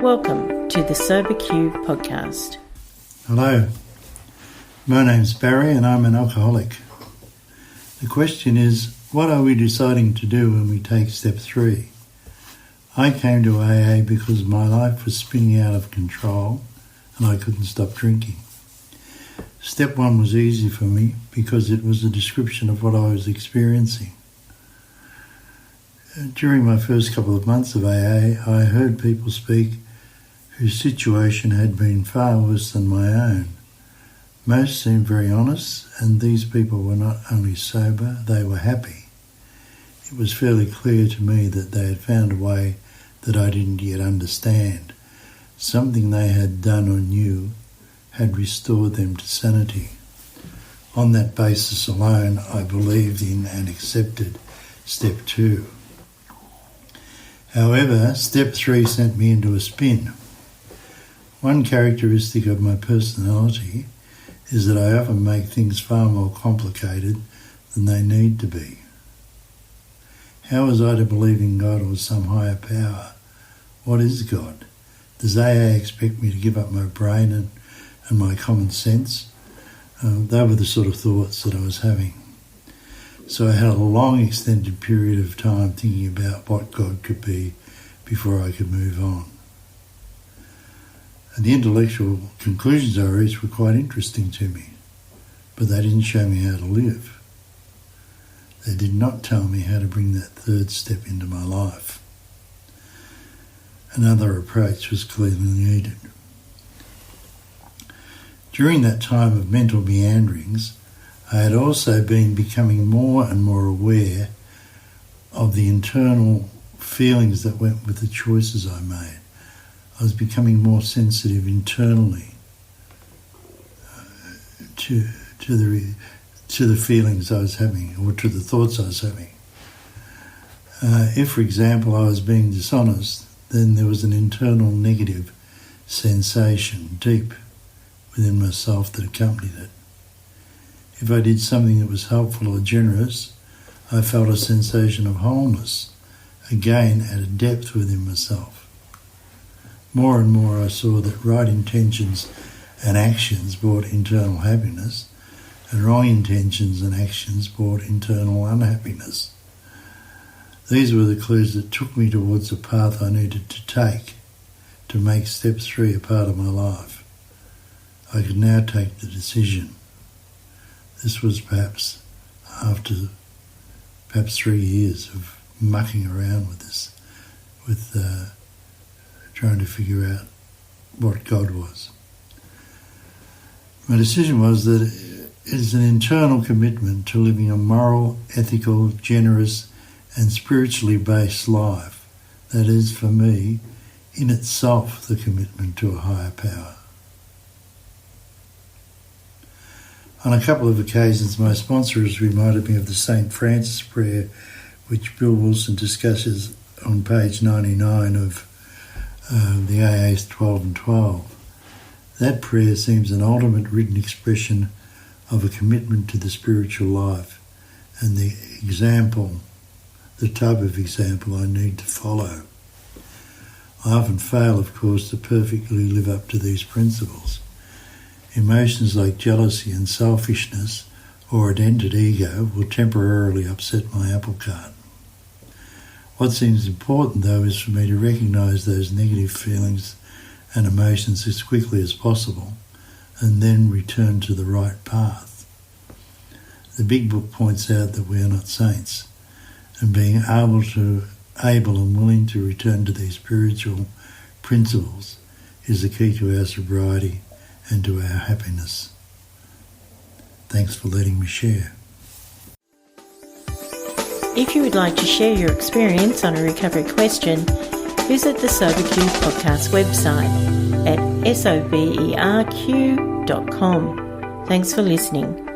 Welcome to the SoberQ podcast. Hello, my name's Barry and I'm an alcoholic. The question is, what are we deciding to do when we take step 3? I came to AA because my life was spinning out of control and I couldn't stop drinking. Step 1 was easy for me because it was a description of what I was experiencing. During my first couple of months of AA, I heard people speak whose situation had been far worse than my own. Most seemed very honest, and these people were not only sober, they were happy. It was fairly clear to me that they had found a way that I didn't yet understand. Something they had done or knew had restored them to sanity. On that basis alone, I believed in and accepted step 2. However, step 3 sent me into a spin. One characteristic of my personality is that I often make things far more complicated than they need to be. How was I to believe in God or some higher power? What is God? Does AA expect me to give up my brain and my common sense? They were the sort of thoughts that I was having. So I had a long extended period of time thinking about what God could be before I could move on. And the intellectual conclusions I reached were quite interesting to me, but they didn't show me how to live. They did not tell me how to bring that third step into my life. Another approach was clearly needed. During that time of mental meanderings, I had also been becoming more and more aware of the internal feelings that went with the choices I made. I was becoming more sensitive internally to the feelings I was having or to the thoughts I was having. If, for example, I was being dishonest, then there was an internal negative sensation deep within myself that accompanied it. If I did something that was helpful or generous, I felt a sensation of wholeness, again at a depth within myself. More and more I saw that right intentions and actions brought internal happiness, and wrong intentions and actions brought internal unhappiness. These were the clues that took me towards the path I needed to take to make step 3 a part of my life. I could now take the decision. This was perhaps after 3 years of mucking around with this, with trying to figure out what God was. My decision was that it is an internal commitment to living a moral, ethical, generous and spiritually based life that is, for me, in itself the commitment to a higher power. On a couple of occasions, my sponsor has reminded me of the St. Francis prayer, which Bill Wilson discusses on page 99 of the AA's 12 and 12. That prayer seems an ultimate written expression of a commitment to the spiritual life and the type of example I need to follow. I often fail, of course, to perfectly live up to these principles. Emotions like jealousy and selfishness or a dented ego will temporarily upset my apple cart. What seems important, though, is for me to recognise those negative feelings and emotions as quickly as possible and then return to the right path. The Big Book points out that we are not saints, and being able and willing to return to these spiritual principles is the key to our sobriety and to our happiness. Thanks for letting me share. If you would like to share your experience on a recovery question, visit the SoberQ podcast website at soberq.com. Thanks for listening.